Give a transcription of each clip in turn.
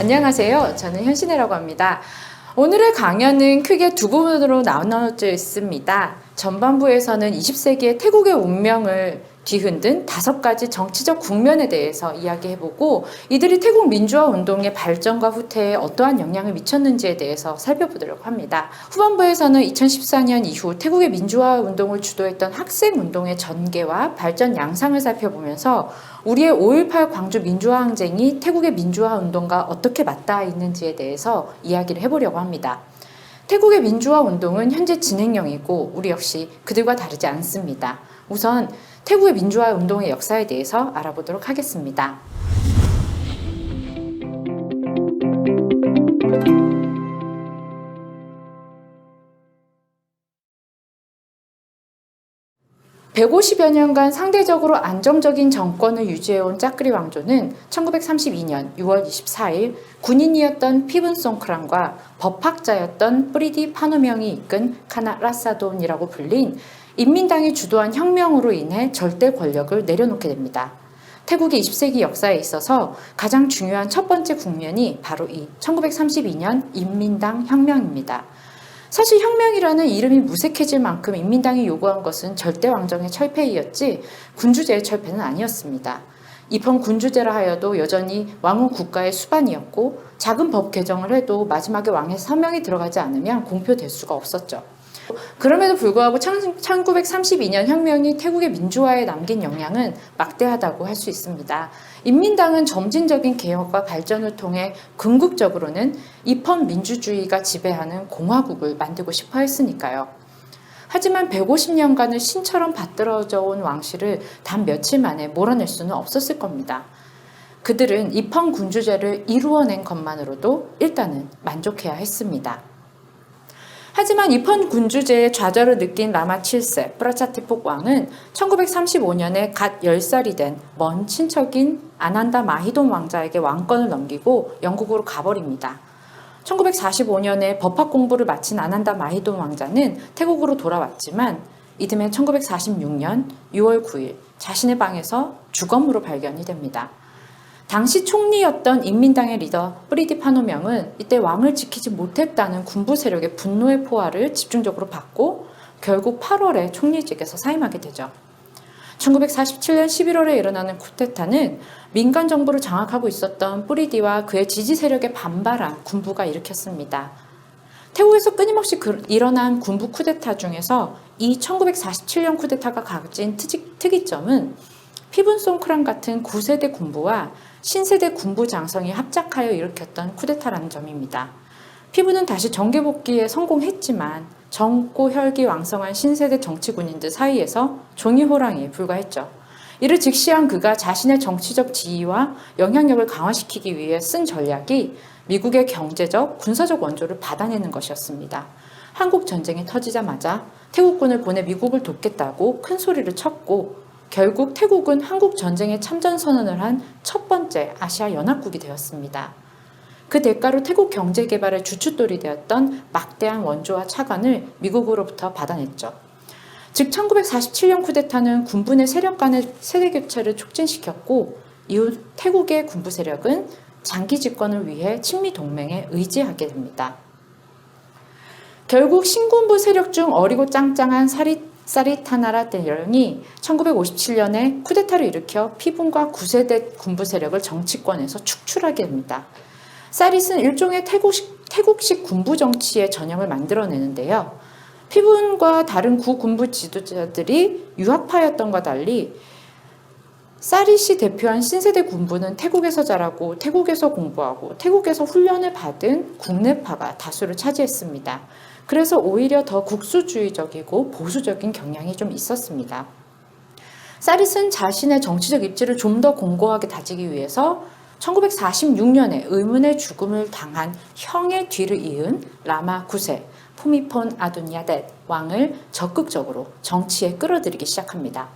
안녕하세요. 저는 현신혜라고 합니다. 오늘의 강연은 크게 두 부분으로 나눠져 있습니다. 전반부에서는 20세기의 태국의 운명을 뒤흔든 5가지 정치적 국면에 대해서 이야기해보고 이들이 태국 민주화 운동의 발전과 후퇴에 어떠한 영향을 미쳤는지에 대해서 살펴보도록 합니다. 후반부에서는 2014년 이후 태국의 민주화 운동을 주도했던 학생운동의 전개와 발전 양상을 살펴보면서 우리의 5.18 광주 민주화 항쟁이 태국의 민주화 운동과 어떻게 맞닿아 있는지에 대해서 이야기를 해보려고 합니다. 태국의 민주화 운동은 현재 진행형이고 우리 역시 그들과 다르지 않습니다. 우선 태국의 민주화 운동의 역사에 대해서 알아보도록 하겠습니다. (150여) 년간 상대적으로 안정적인 정권을 유지해온 짜끄리 왕조는 1932년 6월 24일 군인이었던 피븐송크랑과 법학자였던 프리디 파노명이 이끈 카나 라사돈이라고 불린 인민당이 주도한 혁명으로 인해 절대 권력을 내려놓게 됩니다. 태국의 20세기 역사에 있어서 가장 중요한 첫 번째 국면이 바로 이 1932년 인민당 혁명입니다. 사실 혁명이라는 이름이 무색해질 만큼 인민당이 요구한 것은 절대왕정의 철폐이었지 군주제의 철폐는 아니었습니다. 입헌 군주제라 하여도 여전히 왕은 국가의 수반이었고 작은 법 개정을 해도 마지막에 왕의 서명이 들어가지 않으면 공표될 수가 없었죠. 그럼에도 불구하고 1932년 혁명이 태국의 민주화에 남긴 영향은 막대하다고 할 수 있습니다. 인민당은 점진적인 개혁과 발전을 통해 궁극적으로는 입헌 민주주의가 지배하는 공화국을 만들고 싶어 했으니까요. 하지만 150년간을 신처럼 받들어져 온 왕실을 단 며칠 만에 몰아낼 수는 없었을 겁니다. 그들은 입헌 군주제를 이루어낸 것만으로도 일단은 만족해야 했습니다. 하지만 입헌 군주제의 좌절을 느낀 라마 7세 프라차티폭 왕은 1935년에 갓 10살이 된 먼 친척인 아난다 마히돈 왕자에게 왕권을 넘기고 영국으로 가버립니다. 1945년에 법학 공부를 마친 아난다 마히돈 왕자는 태국으로 돌아왔지만 이듬해 1946년 6월 9일 자신의 방에서 주검으로 발견이 됩니다. 당시 총리였던 인민당의 리더 프리디 파노명은 이때 왕을 지키지 못했다는 군부 세력의 분노의 포화를 집중적으로 받고 결국 8월에 총리직에서 사임하게 되죠. 1947년 11월에 일어나는 쿠데타는 민간 정부를 장악하고 있었던 프리디와 그의 지지 세력에 반발한 군부가 일으켰습니다. 태국에서 끊임없이 일어난 군부 쿠데타 중에서 이 1947년 쿠데타가 가진 특이점은 피븐송크랑 같은 9세대 군부와 신세대 군부 장성이 합작하여 일으켰던 쿠데타라는 점입니다. 피부는 다시 정계 복귀에 성공했지만 젊고 혈기왕성한 신세대 정치군인들 사이에서 종이 호랑이에 불과했죠. 이를 직시한 그가 자신의 정치적 지위와 영향력을 강화시키기 위해 쓴 전략이 미국의 경제적, 군사적 원조를 받아내는 것이었습니다. 한국 전쟁이 터지자마자 태국군을 보내 미국을 돕겠다고 큰 소리를 쳤고 결국 태국은 한국 전쟁에 참전 선언을 한 첫 번째 아시아 연합국이 되었습니다. 그 대가로 태국 경제 개발의 주춧돌이 되었던 막대한 원조와 차관을 미국으로부터 받아냈죠. 즉 1947년 쿠데타는 군부 내 세력 간의 세대 교체를 촉진시켰고 이후 태국의 군부 세력은 장기 집권을 위해 친미 동맹에 의지하게 됩니다. 결국 신군부 세력 중 어리고 짱짱한 사리타나라 대령이 1957년에 쿠데타를 일으켜 피분과 9세대 군부 세력을 정치권에서 축출하게 됩니다. 사릿은 일종의 태국식 군부 정치의 전형을 만들어내는데요. 피분과 다른 구군부 지도자들이 유학파였던과 달리 사릿이 대표한 신세대 군부는 태국에서 자라고 태국에서 공부하고 태국에서 훈련을 받은 국내파가 다수를 차지했습니다. 그래서 오히려 더 국수주의적이고 보수적인 경향이 좀 있었습니다. 사릿은 자신의 정치적 입지를 좀 더 공고하게 다지기 위해서 1946년에 의문의 죽음을 당한 형의 뒤를 이은 라마 9세 푸미폰 아둔야댓 왕을 적극적으로 정치에 끌어들이기 시작합니다.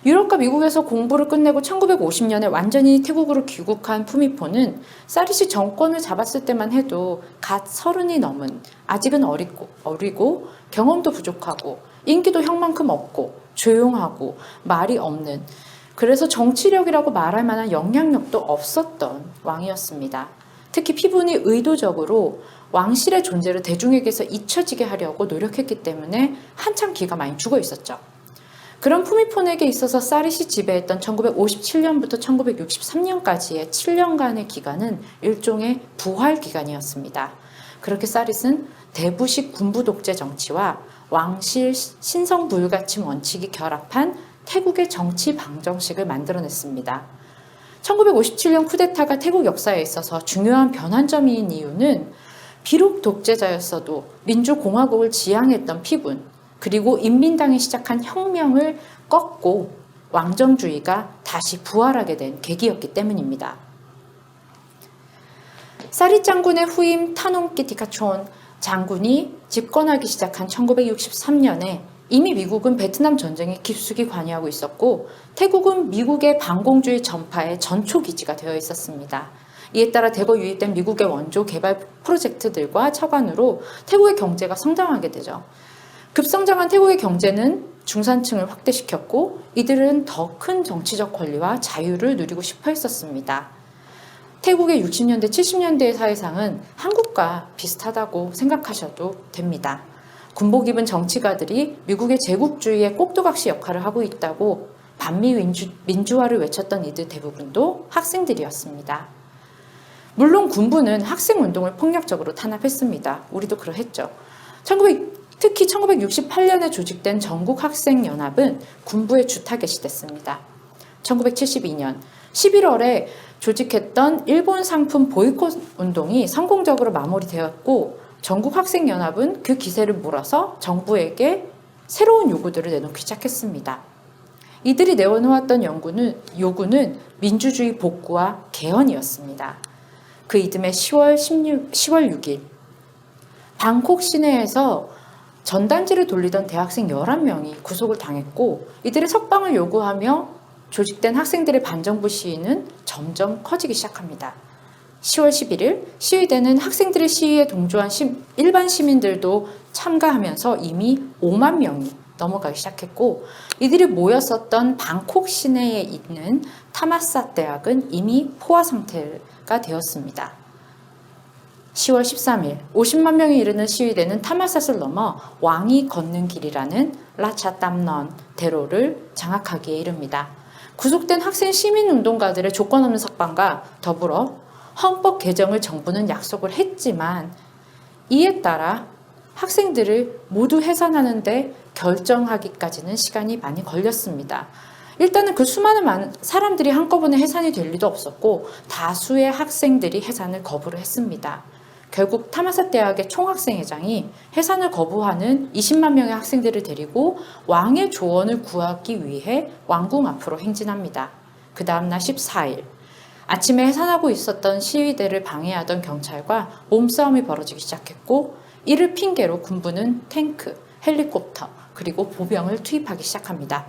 유럽과 미국에서 공부를 끝내고 1950년에 완전히 태국으로 귀국한 푸미폰은 사릿이 정권을 잡았을 때만 해도 갓 30이 넘은 아직은 어리고 경험도 부족하고 인기도 형만큼 없고 조용하고 말이 없는 그래서 정치력이라고 말할 만한 영향력도 없었던 왕이었습니다. 특히 피분이 의도적으로 왕실의 존재를 대중에게서 잊혀지게 하려고 노력했기 때문에 한참 기가 많이 죽어 있었죠. 그런 푸미폰에게 있어서 사릿이 지배했던 1957년부터 1963년까지의 7년간의 기간은 일종의 부활 기간이었습니다. 그렇게 사릿은 대부식 군부 독재 정치와 왕실 신성 불가침 원칙이 결합한 태국의 정치 방정식을 만들어냈습니다. 1957년 쿠데타가 태국 역사에 있어서 중요한 변환점인 이유는 비록 독재자였어도 민주공화국을 지향했던 피분, 그리고 인민당이 시작한 혁명을 꺾고 왕정주의가 다시 부활하게 된 계기였기 때문입니다. 사릿 장군의 후임 타놈키티카촌 장군이 집권하기 시작한 1963년에 이미 미국은 베트남 전쟁에 깊숙이 관여하고 있었고 태국은 미국의 반공주의 전파의 전초기지가 되어 있었습니다. 이에 따라 대거 유입된 미국의 원조 개발 프로젝트들과 차관으로 태국의 경제가 성장하게 되죠. 급성장한 태국의 경제는 중산층을 확대시켰고 이들은 더 큰 정치적 권리와 자유를 누리고 싶어 했었습니다. 태국의 60년대, 70년대의 사회상은 한국과 비슷하다고 생각하셔도 됩니다. 군복 입은 정치가들이 미국의 제국주의의 꼭두각시 역할을 하고 있다고 반미 민주화를 외쳤던 이들 대부분도 학생들이었습니다. 물론 군부는 학생운동을 폭력적으로 탄압했습니다. 우리도 그러했죠. 특히 1968년에 조직된 전국학생연합은 군부의 주타겟이 됐습니다. 1972년 11월에 조직했던 일본 상품 보이콧 운동이 성공적으로 마무리되었고 전국학생연합은 그 기세를 몰아서 정부에게 새로운 요구들을 내놓기 시작했습니다. 이들이 내놓았던 요구는 민주주의 복구와 개헌이었습니다. 그 이듬해 10월 6일 방콕 시내에서 전단지를 돌리던 대학생 11명이 구속을 당했고 이들의 석방을 요구하며 조직된 학생들의 반정부 시위는 점점 커지기 시작합니다. 10월 11일 시위대는 학생들의 시위에 동조한 일반 시민들도 참가하면서 이미 5만 명이 넘어가기 시작했고 이들이 모였었던 방콕 시내에 있는 타마삿 대학은 이미 포화 상태가 되었습니다. 10월 13일 50만 명이 이르는 시위대는 타마삿을 넘어 왕이 걷는 길이라는 라차땀넌 대로를 장악하기에 이릅니다. 구속된 학생 시민운동가들의 조건 없는 석방과 더불어 헌법 개정을 정부는 약속을 했지만 이에 따라 학생들을 모두 해산하는 데 결정하기까지는 시간이 많이 걸렸습니다. 일단은 그 수많은 사람들이 한꺼번에 해산이 될 리도 없었고 다수의 학생들이 해산을 거부를 했습니다. 결국 타마삿 대학의 총학생회장이 해산을 거부하는 20만 명의 학생들을 데리고 왕의 조언을 구하기 위해 왕궁 앞으로 행진합니다. 그 다음날 14일 아침에 해산하고 있었던 시위대를 방해하던 경찰과 몸싸움이 벌어지기 시작했고 이를 핑계로 군부는 탱크, 헬리콥터 그리고 보병을 투입하기 시작합니다.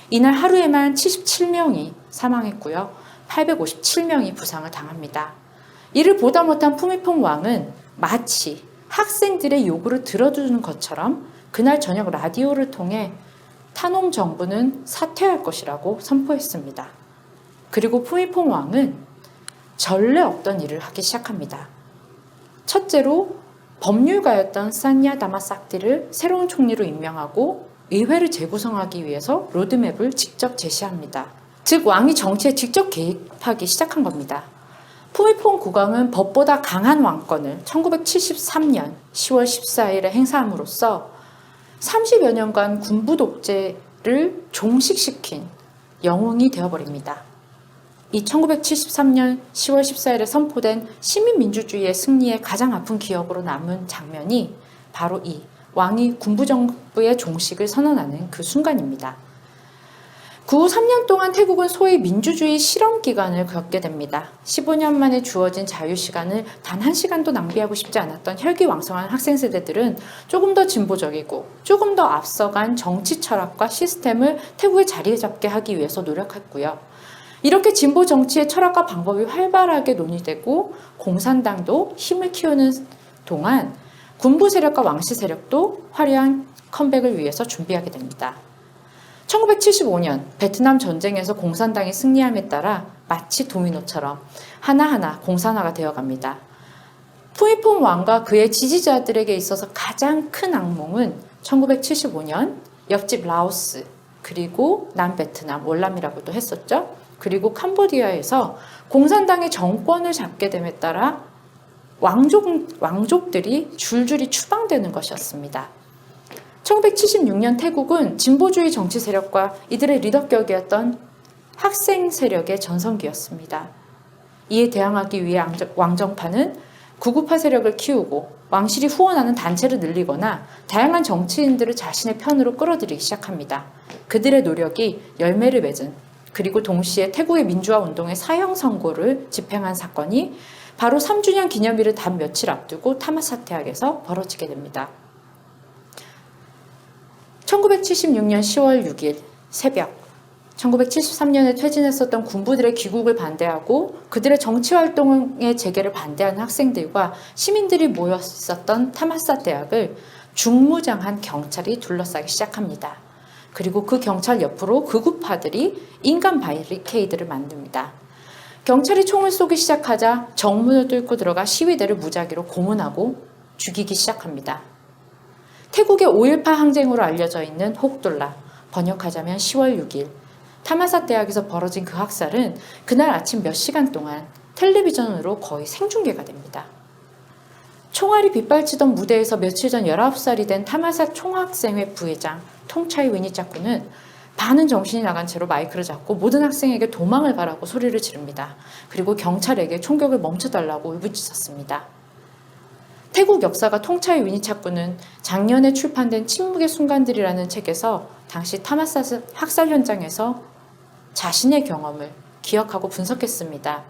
이날 하루에만 77명이 사망했고요. 857명이 부상을 당합니다. 이를 보다 못한 푸미퐁 왕은 마치 학생들의 요구를 들어주는 것처럼 그날 저녁 라디오를 통해 타놈 정부는 사퇴할 것이라고 선포했습니다. 그리고 푸미퐁 왕은 전례 없던 일을 하기 시작합니다. 첫째로 법률가였던 산야 다마삭디를 새로운 총리로 임명하고 의회를 재구성하기 위해서 로드맵을 직접 제시합니다. 즉 왕이 정치에 직접 개입하기 시작한 겁니다. 푸미퐁 국왕은 법보다 강한 왕권을 1973년 10월 14일에 행사함으로써 30여 년간 군부 독재를 종식시킨 영웅이 되어버립니다. 이 1973년 10월 14일에 선포된 시민민주주의의 승리의 가장 아픈 기억으로 남은 장면이 바로 이 왕이 군부정부의 종식을 선언하는 그 순간입니다. 그 후 3년 동안 태국은 소위 민주주의 실험 기간을 겪게 됩니다. 15년 만에 주어진 자유시간을 단 1시간도 낭비하고 싶지 않았던 혈기왕성한 학생 세대들은 조금 더 진보적이고 조금 더 앞서간 정치 철학과 시스템을 태국에 자리 잡게 하기 위해서 노력했고요. 이렇게 진보 정치의 철학과 방법이 활발하게 논의되고 공산당도 힘을 키우는 동안 군부 세력과 왕실 세력도 화려한 컴백을 위해서 준비하게 됩니다. 1975년 베트남 전쟁에서 공산당이 승리함에 따라 마치 도미노처럼 하나하나 공산화가 되어갑니다. 푸미폰 왕과 그의 지지자들에게 있어서 가장 큰 악몽은 1975년 옆집 라오스, 그리고 남베트남, 월남이라고도 했었죠. 그리고 캄보디아에서 공산당의 정권을 잡게 됨에 따라 왕족들이 줄줄이 추방되는 것이었습니다. 1976년 태국은 진보주의 정치 세력과 이들의 리더격이었던 학생 세력의 전성기였습니다. 이에 대항하기 위해 왕정파는 구구파 세력을 키우고 왕실이 후원하는 단체를 늘리거나 다양한 정치인들을 자신의 편으로 끌어들이기 시작합니다. 그들의 노력이 열매를 맺은, 그리고 동시에 태국의 민주화 운동의 사형 선고를 집행한 사건이 바로 3주년 기념일을 단 며칠 앞두고 타마사테악에서 벌어지게 됩니다. 1976년 10월 6일 새벽, 1973년에 퇴진했었던 군부들의 귀국을 반대하고 그들의 정치활동의 재개를 반대하는 학생들과 시민들이 모여 있었던 타마사 대학을 중무장한 경찰이 둘러싸기 시작합니다. 그리고 그 경찰 옆으로 극우파들이 인간 바리케이드를 만듭니다. 경찰이 총을 쏘기 시작하자 정문을 뚫고 들어가 시위대를 무작위로 고문하고 죽이기 시작합니다. 태국의 5.18 항쟁으로 알려져 있는 혹돌라, 번역하자면 10월 6일, 타마사 대학에서 벌어진 그 학살은 그날 아침 몇 시간 동안 텔레비전으로 거의 생중계가 됩니다. 총알이 빗발치던 무대에서 며칠 전 19살이 된 타마사 총학생회 부회장 통차이 위니짜쿠는 반은 정신이 나간 채로 마이크를 잡고 모든 학생에게 도망을 가라고 소리를 지릅니다. 그리고 경찰에게 총격을 멈춰달라고 울부짖었습니다. 태국 역사가 통차이 위니차쿠는 작년에 출판된 침묵의 순간들이라는 책에서 당시 타마사 학살 현장에서 자신의 경험을 기억하고 분석했습니다.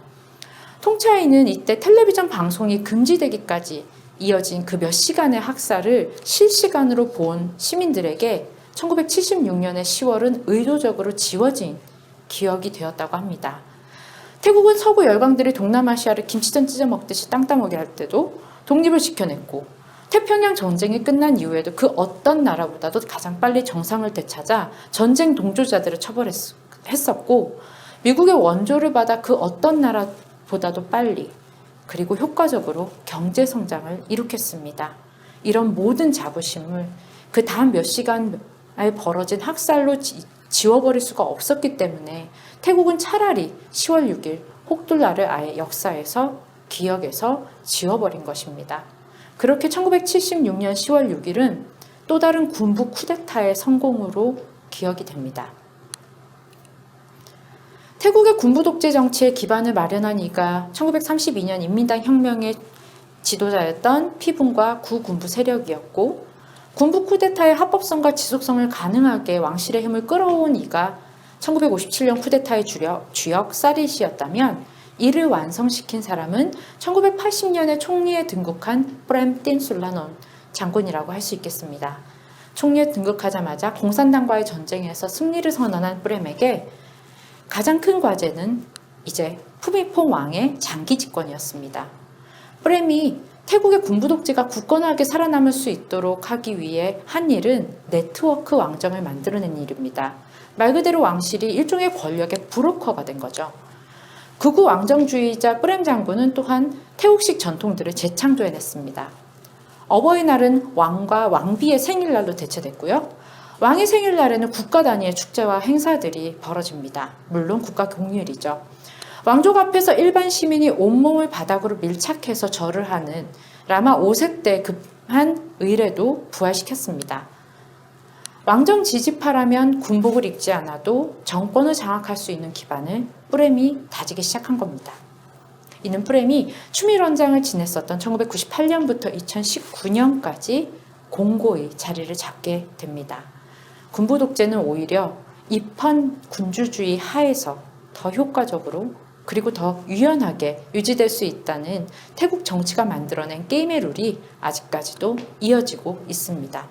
통차이는 이때 텔레비전 방송이 금지되기까지 이어진 그 몇 시간의 학살을 실시간으로 본 시민들에게 1976년의 10월은 의도적으로 지워진 기억이 되었다고 합니다. 태국은 서구 열강들이 동남아시아를 김치전 찢어 먹듯이 땅 따먹게 할 때도 독립을 지켜냈고, 태평양 전쟁이 끝난 이후에도 그 어떤 나라보다도 가장 빨리 정상을 되찾아 전쟁 동조자들을 처벌했었고, 미국의 원조를 받아 그 어떤 나라보다도 빨리 그리고 효과적으로 경제 성장을 이룩했습니다. 이런 모든 자부심을 그 다음 몇 시간에 벌어진 학살로 지워버릴 수가 없었기 때문에 태국은 차라리 10월 6일 혹돌라를 아예 역사에서, 기억에서 지워버린 것입니다. 그렇게 1976년 10월 6일은 또 다른 군부 쿠데타의 성공으로 기억이 됩니다. 태국의 군부 독재 정치의 기반을 마련한 이가 1932년 인민당 혁명의 지도자였던 피분과 구군부 세력이었고, 군부 쿠데타의 합법성과 지속성을 가능하게 왕실의 힘을 끌어온 이가 1957년 쿠데타의 주역 사릿이었다면, 이를 완성시킨 사람은 1980년에 총리에 등극한 프렘 틴술라논 장군이라고 할 수 있겠습니다. 총리에 등극하자마자 공산당과의 전쟁에서 승리를 선언한 프렘에게 가장 큰 과제는 이제 푸미폰 왕의 장기 집권이었습니다. 프렘이 태국의 군부 독재가 굳건하게 살아남을 수 있도록 하기 위해 한 일은 네트워크 왕정을 만들어낸 일입니다. 말 그대로 왕실이 일종의 권력의 브로커가 된 거죠. 극우 왕정주의자 프렘 장군은 또한 태국식 전통들을 재창조해냈습니다. 어버이날은 왕과 왕비의 생일날로 대체됐고요. 왕의 생일날에는 국가 단위의 축제와 행사들이 벌어집니다. 물론 국가 공휴일이죠. 왕족 앞에서 일반 시민이 온몸을 바닥으로 밀착해서 절을 하는 라마 5세 때 급한 의례도 부활시켰습니다. 왕정 지지파라면 군복을 입지 않아도 정권을 장악할 수 있는 기반을 프렘이 다지기 시작한 겁니다. 이는 프렘이 추밀원장을 지냈었던 1998년부터 2019년까지 공고히 자리를 잡게 됩니다. 군부 독재는 오히려 입헌 군주주의 하에서 더 효과적으로 그리고 더 유연하게 유지될 수 있다는 태국 정치가 만들어낸 게임의 룰이 아직까지도 이어지고 있습니다.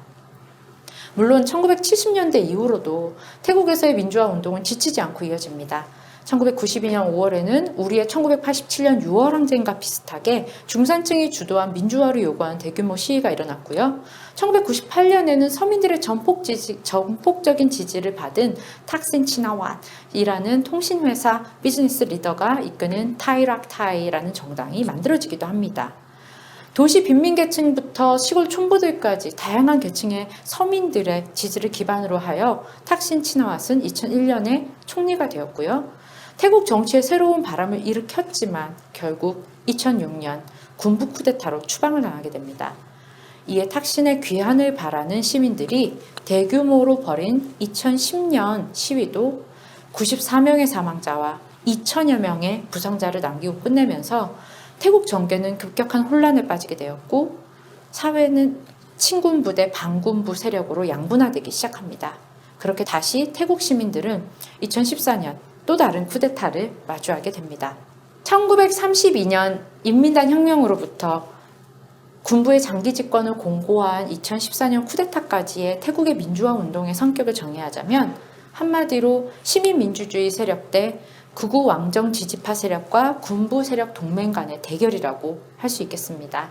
물론 1970년대 이후로도 태국에서의 민주화 운동은 지치지 않고 이어집니다. 1992년 5월에는 우리의 1987년 6월 항쟁과 비슷하게 중산층이 주도한 민주화를 요구하는 대규모 시위가 일어났고요. 1998년에는 서민들의 전폭적인 지지를 받은 탁신 치나왓이라는 통신회사 비즈니스 리더가 이끄는 타이락타이라는 정당이 만들어지기도 합니다. 도시 빈민계층부터 시골 촌부들까지 다양한 계층의 서민들의 지지를 기반으로 하여 탁신 치나왓은 2001년에 총리가 되었고요. 태국 정치에 새로운 바람을 일으켰지만 결국 2006년 군부 쿠데타로 추방을 당하게 됩니다. 이에 탁신의 귀환을 바라는 시민들이 대규모로 벌인 2010년 시위도 94명의 사망자와 2천여 명의 부상자를 남기고 끝내면서 태국 정계는 급격한 혼란에 빠지게 되었고 사회는 친군부 대 반군부 세력으로 양분화되기 시작합니다. 그렇게 다시 태국 시민들은 2014년 또 다른 쿠데타를 마주하게 됩니다. 1932년 인민단 혁명으로부터 군부의 장기 집권을 공고한 2014년 쿠데타까지의 태국의 민주화 운동의 성격을 정의하자면 한마디로 시민민주주의 세력 대 극우 왕정 지지파 세력과 군부 세력 동맹 간의 대결이라고 할 수 있겠습니다.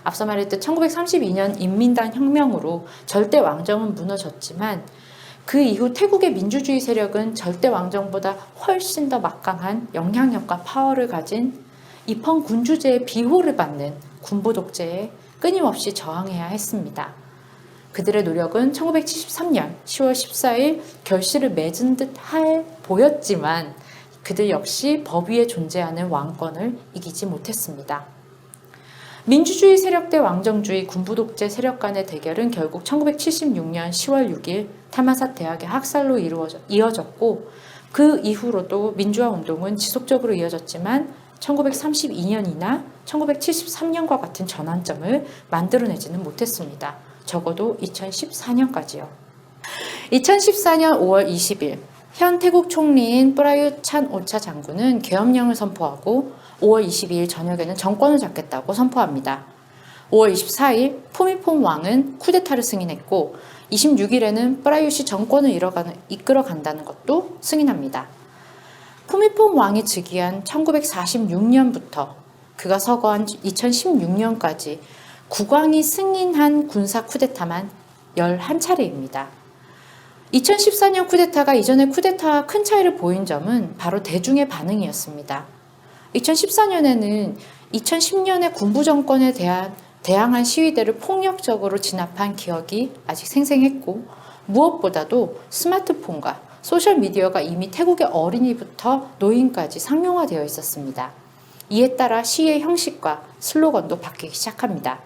앞서 말했듯 1932년 인민단 혁명으로 절대 왕정은 무너졌지만 그 이후 태국의 민주주의 세력은 절대 왕정보다 훨씬 더 막강한 영향력과 파워를 가진 입헌 군주제의 비호를 받는 군부 독재에 끊임없이 저항해야 했습니다. 그들의 노력은 1973년 10월 14일 결실을 맺은 듯 보였지만 그들 역시 법 위에 존재하는 왕권을 이기지 못했습니다. 민주주의 세력 대 왕정주의 군부 독재 세력 간의 대결은 결국 1976년 10월 6일 타마삿 대학의 학살로 이어졌고 그 이후로도 민주화 운동은 지속적으로 이어졌지만 1932년이나 1973년과 같은 전환점을 만들어내지는 못했습니다. 적어도 2014년까지요. 2014년 5월 20일 현 태국 총리인 프라윷 찬오차 장군은 계엄령을 선포하고 5월 22일 저녁에는 정권을 잡겠다고 선포합니다. 5월 24일 푸미폰 왕은 쿠데타를 승인했고 26일에는 프라윷이 정권을 이끌어간다는 것도 승인합니다. 푸미폰 왕이 즉위한 1946년부터 그가 서거한 2016년까지 국왕이 승인한 군사 쿠데타만 11차례입니다. 2014년 쿠데타가 이전의 쿠데타와 큰 차이를 보인 점은 바로 대중의 반응이었습니다. 2014년에는 2010년의 군부 정권에 대한 대항한 시위대를 폭력적으로 진압한 기억이 아직 생생했고 무엇보다도 스마트폰과 소셜미디어가 이미 태국의 어린이부터 노인까지 상용화되어 있었습니다. 이에 따라 시위의 형식과 슬로건도 바뀌기 시작합니다.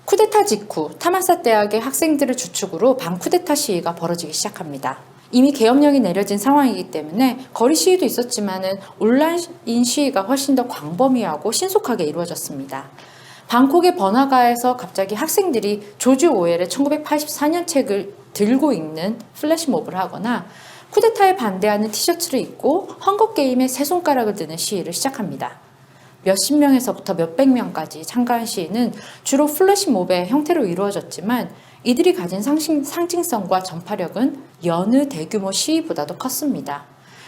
쿠데타 직후 타마삿 대학의 학생들을 주축으로 반쿠데타 시위가 벌어지기 시작합니다. 이미 계엄령이 내려진 상황이기 때문에 거리 시위도 있었지만은 온라인 시위가 훨씬 더 광범위하고 신속하게 이루어졌습니다. 방콕의 번화가에서 갑자기 학생들이 조지 오웰의 1984년 책을 들고 읽는 플래시몹을 하거나 쿠데타에 반대하는 티셔츠를 입고 헝거게임에 세 손가락을 드는 시위를 시작합니다. 몇십 명에서부터 몇백 명까지 참가한 시위는 주로 플래시몹의 형태로 이루어졌지만 이들이 가진 상징성과 전파력은 여느 대규모 시위보다도 컸습니다.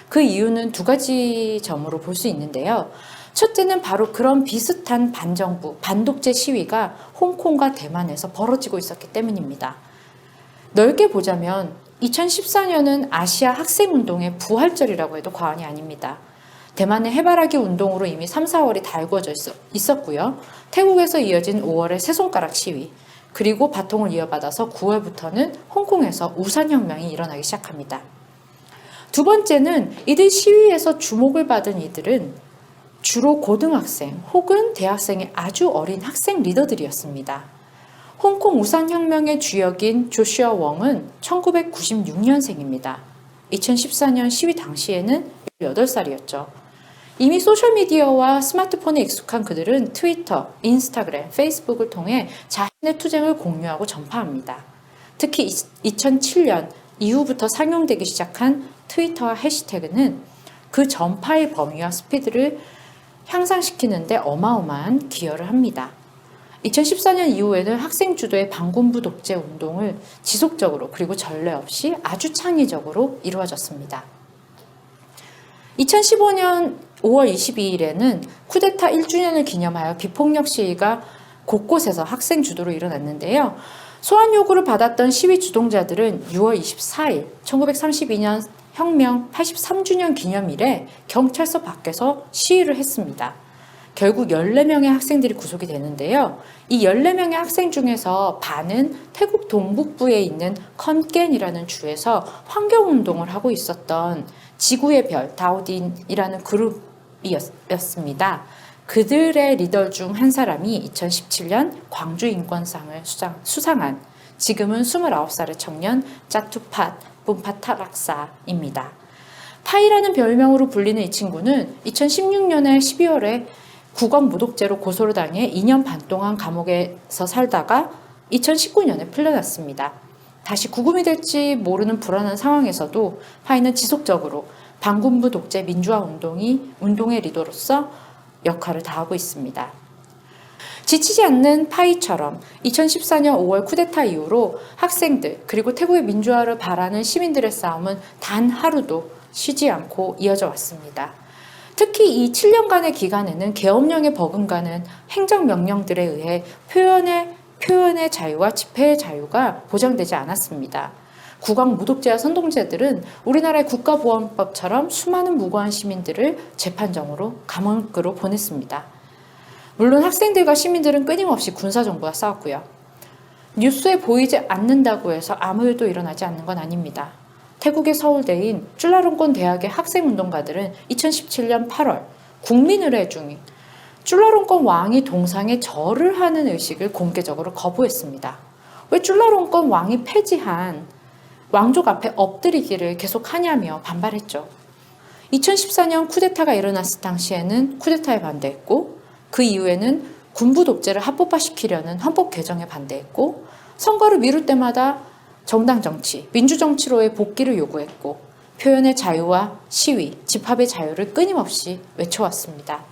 그 이유는 두 가지 점으로 볼 수 있는데요. 첫째는 바로 그런 비슷한 반정부, 반독재 시위가 홍콩과 대만에서 벌어지고 있었기 때문입니다. 넓게 보자면 2014년은 아시아 학생운동의 부활절이라고 해도 과언이 아닙니다. 대만의 해바라기 운동으로 이미 3, 4월이 달구어져 있었고요. 태국에서 이어진 5월의 새손가락 시위, 그리고 바통을 이어받아서 9월부터는 홍콩에서 우산혁명이 일어나기 시작합니다. 두 번째는 이들 시위에서 주목을 받은 이들은 주로 고등학생 혹은 대학생의 아주 어린 학생 리더들이었습니다. 홍콩 우산혁명의 주역인 조슈아 웡은 1996년생입니다. 2014년 시위 당시에는 18살이었죠. 이미 소셜미디어와 스마트폰에 익숙한 그들은 트위터, 인스타그램, 페이스북을 통해 자신의 투쟁을 공유하고 전파합니다. 특히 2007년 이후부터 상용되기 시작한 트위터와 해시태그는 그 전파의 범위와 스피드를 향상시키는 데 어마어마한 기여를 합니다. 2014년 이후에는 학생 주도의 반군부 독재 운동을 지속적으로 그리고 전례 없이 아주 창의적으로 이루어졌습니다. 2015년 5월 22일에는 쿠데타 1주년을 기념하여 비폭력 시위가 곳곳에서 학생 주도로 일어났는데요. 소환 요구를 받았던 시위 주동자들은 6월 24일 1932년 혁명 83주년 기념일에 경찰서 밖에서 시위를 했습니다. 결국 14명의 학생들이 구속이 되는데요. 이 14명의 학생 중에서 반은 태국 동북부에 있는 컨깬이라는 주에서 환경운동을 하고 있었던 지구의 별 다오딘이라는 그룹이었습니다. 그들의 리더 중 한 사람이 2017년 광주인권상을 수상한 지금은 29살의 청년 짜투팟 분파타락사입니다. 파이라는 별명으로 불리는 이 친구는 2016년에 12월에 국왕무독죄로 고소를 당해 2년 반 동안 감옥에서 살다가 2019년에 풀려났습니다. 다시 구금이 될지 모르는 불안한 상황에서도 파이는 지속적으로 반군부 독재 민주화 운동의 리더로서 역할을 다하고 있습니다. 지치지 않는 파이처럼 2014년 5월 쿠데타 이후로 학생들 그리고 태국의 민주화를 바라는 시민들의 싸움은 단 하루도 쉬지 않고 이어져 왔습니다. 특히 이 7년간의 기간에는 계엄령에 버금가는 행정명령들에 의해 표현의 자유와 집회의 자유가 보장되지 않았습니다. 국왕무독죄와 선동죄들은 우리나라의 국가보안법처럼 수많은 무고한 시민들을 재판정으로 감옥으로 보냈습니다. 물론 학생들과 시민들은 끊임없이 군사정부와 싸웠고요. 뉴스에 보이지 않는다고 해서 아무 일도 일어나지 않는 건 아닙니다. 태국의 서울대인 쭈라롱권 대학의 학생운동가들은 2017년 8월 국민의례 중인 쭈라롱권 왕이 동상에 절을 하는 의식을 공개적으로 거부했습니다. 왜 쭈라롱권 왕이 폐지한 왕족 앞에 엎드리기를 계속하냐며 반발했죠. 2014년 쿠데타가 일어났을 당시에는 쿠데타에 반대했고 그 이후에는 군부 독재를 합법화시키려는 헌법 개정에 반대했고 선거를 미룰 때마다 정당 정치, 민주정치로의 복귀를 요구했고 표현의 자유와 시위, 집합의 자유를 끊임없이 외쳐왔습니다.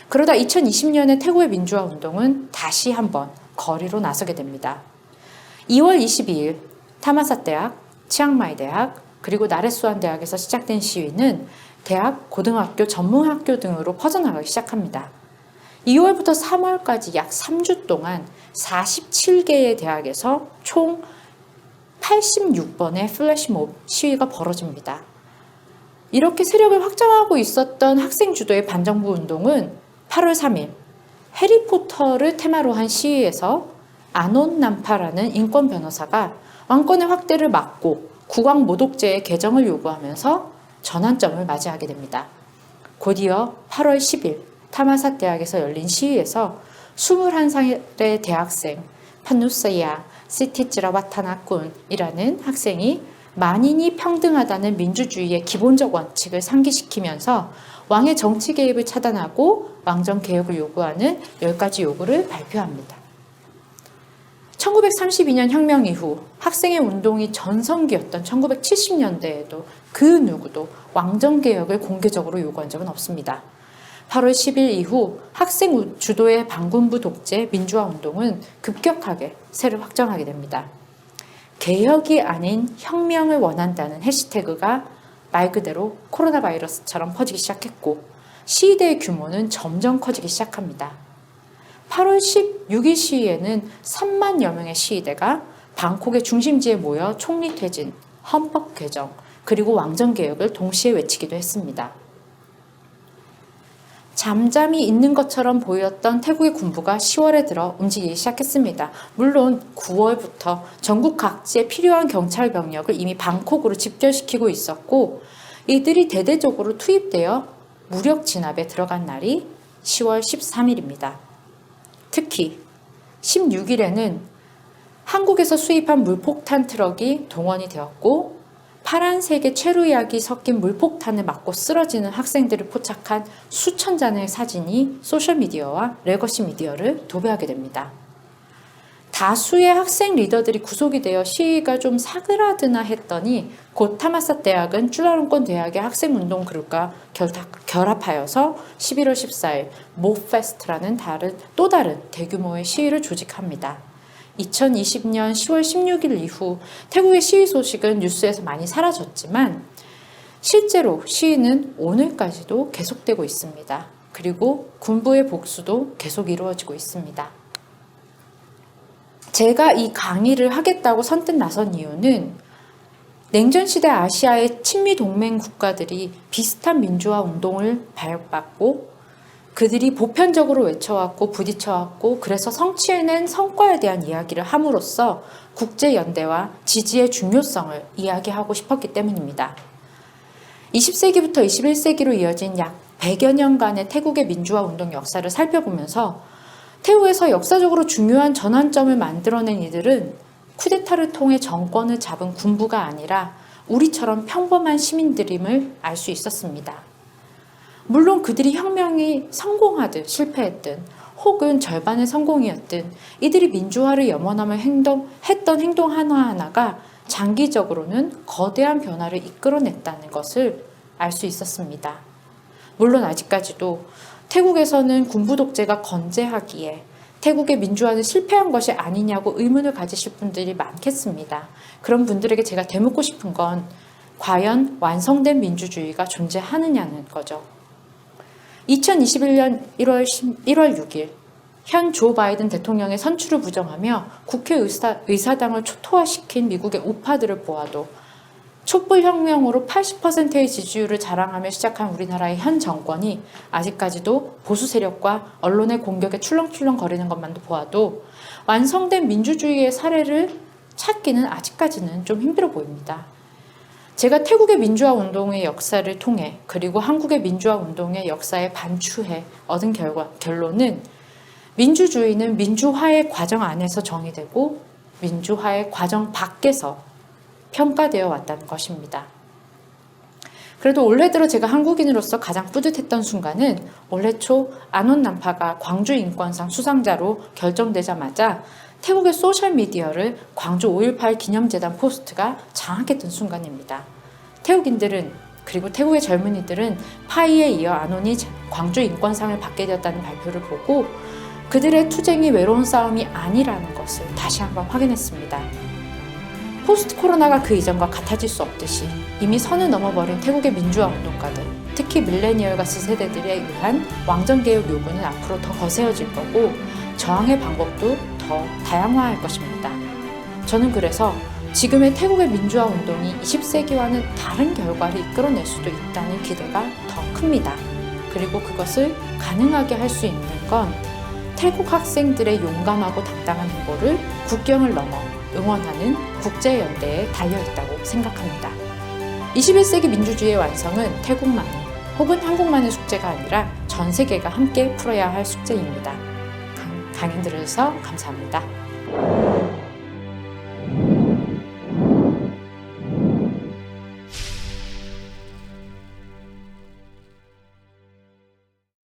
그러다 2020년에 태국의 민주화 운동은 다시 한번 거리로 나서게 됩니다. 2월 22일 타마삿 대학, 치앙마이 대학, 그리고 나레수안 대학에서 시작된 시위는 대학, 고등학교, 전문학교 등으로 퍼져나가기 시작합니다. 2월부터 3월까지 약 3주 동안 47개의 대학에서 총 86번의 플래시몹 시위가 벌어집니다. 이렇게 세력을 확장하고 있었던 학생 주도의 반정부 운동은 8월 3일 해리포터를 테마로 한 시위에서 아논 남파라는 인권 변호사가 왕권의 확대를 막고 국왕무독죄의 개정을 요구하면서 전환점을 맞이하게 됩니다. 곧이어 8월 10일 타마삿 대학에서 열린 시위에서 21살의 대학생 판누스야 시티찌라 와타나꾼이라는 학생이 만인이 평등하다는 민주주의의 기본적 원칙을 상기시키면서 왕의 정치 개입을 차단하고 왕정 개혁을 요구하는 10가지 요구를 발표합니다. 1932년 혁명 이후 학생의 운동이 전성기였던 1970년대에도 그 누구도 왕정 개혁을 공개적으로 요구한 적은 없습니다. 8월 10일 이후 학생 주도의 반군부 독재 민주화 운동은 급격하게 세를 확장하게 됩니다. 개혁이 아닌 혁명을 원한다는 해시태그가 말 그대로 코로나 바이러스처럼 퍼지기 시작했고 시위대의 규모는 점점 커지기 시작합니다. 8월 16일 시위에는 3만여 명의 시위대가 방콕의 중심지에 모여 총리 퇴진, 헌법 개정, 그리고 왕정 개혁을 동시에 외치기도 했습니다. 잠잠히 있는 것처럼 보였던 태국의 군부가 10월에 들어 움직이기 시작했습니다. 물론 9월부터 전국 각지에 필요한 경찰 병력을 이미 방콕으로 집결시키고 있었고 이들이 대대적으로 투입되어 무력 진압에 들어간 날이 10월 13일입니다. 특히 16일에는 한국에서 수입한 물폭탄 트럭이 동원이 되었고 파란색의 체류약이 섞인 물폭탄을 맞고 쓰러지는 학생들을 포착한 수천 장의 사진이 소셜미디어와 레거시 미디어를 도배하게 됩니다. 다수의 학생 리더들이 구속이 되어 시위가 좀 사그라드나 했더니 곧 타마삿 대학은 쭈라롱권 대학의 학생운동 그룹과 결합하여서 11월 14일 모페스트라는 또 다른 대규모의 시위를 조직합니다. 2020년 10월 16일 이후 태국의 시위 소식은 뉴스에서 많이 사라졌지만 실제로 시위는 오늘까지도 계속되고 있습니다. 그리고 군부의 복수도 계속 이루어지고 있습니다. 제가 이 강의를 하겠다고 선뜻 나선 이유는 냉전시대 아시아의 친미 동맹 국가들이 비슷한 민주화 운동을 밟았고 그들이 보편적으로 외쳐왔고 부딪혀왔고 그래서 성취해낸 성과에 대한 이야기를 함으로써 국제연대와 지지의 중요성을 이야기하고 싶었기 때문입니다. 20세기부터 21세기로 이어진 약 100여 년간의 태국의 민주화 운동 역사를 살펴보면서 태국에서 역사적으로 중요한 전환점을 만들어낸 이들은 쿠데타를 통해 정권을 잡은 군부가 아니라 우리처럼 평범한 시민들임을 알 수 있었습니다. 물론 그들이 혁명이 성공하든 실패했든 혹은 절반의 성공이었든 이들이 민주화를 염원하며 했던 행동 하나하나가 장기적으로는 거대한 변화를 이끌어냈다는 것을 알 수 있었습니다. 물론 아직까지도 태국에서는 군부 독재가 건재하기에 태국의 민주화는 실패한 것이 아니냐고 의문을 가지실 분들이 많겠습니다. 그런 분들에게 제가 되묻고 싶은 건 과연 완성된 민주주의가 존재하느냐는 거죠. 2021년 1월 6일 현 조 바이든 대통령의 선출을 부정하며 국회의사당을 초토화시킨 미국의 우파들을 보아도 촛불혁명으로 80%의 지지율을 자랑하며 시작한 우리나라의 현 정권이 아직까지도 보수 세력과 언론의 공격에 출렁출렁 거리는 것만도 보아도 완성된 민주주의의 사례를 찾기는 아직까지는 좀 힘들어 보입니다. 제가 태국의 민주화 운동의 역사를 통해 그리고 한국의 민주화 운동의 역사에 반추해 얻은 결론은 민주주의는 민주화의 과정 안에서 정의되고 민주화의 과정 밖에서 평가되어 왔다는 것입니다. 그래도 올해 들어 제가 한국인으로서 가장 뿌듯했던 순간은 올해 초 안온 난파가 광주인권상 수상자로 결정되자마자 태국의 소셜미디어를 광주 5.18 기념재단 포스트가 장악했던 순간입니다. 태국인들은 그리고 태국의 젊은이들은 파이에 이어 안온이 광주인권상을 받게 되었다는 발표를 보고 그들의 투쟁이 외로운 싸움이 아니라는 것을 다시 한번 확인했습니다. 포스트 코로나가 그 이전과 같아질 수 없듯이 이미 선을 넘어버린 태국의 민주화 운동가들, 특히 밀레니얼과 Z세대들에 의한 왕정개혁 요구는 앞으로 더 거세어질 거고 저항의 방법도 더 다양화할 것입니다. 저는 그래서 지금의 태국의 민주화 운동이 20세기와는 다른 결과를 이끌어낼 수도 있다는 기대가 더 큽니다. 그리고 그것을 가능하게 할 수 있는 건 태국 학생들의 용감하고 당당한 행보를 국경을 넘어 응원하는 국제연대에 달려있다고 생각합니다. 21세기 민주주의의 완성은 태국만이 혹은 한국만의 숙제가 아니라 전 세계가 함께 풀어야 할 숙제입니다. 강연 들어주셔서 감사합니다.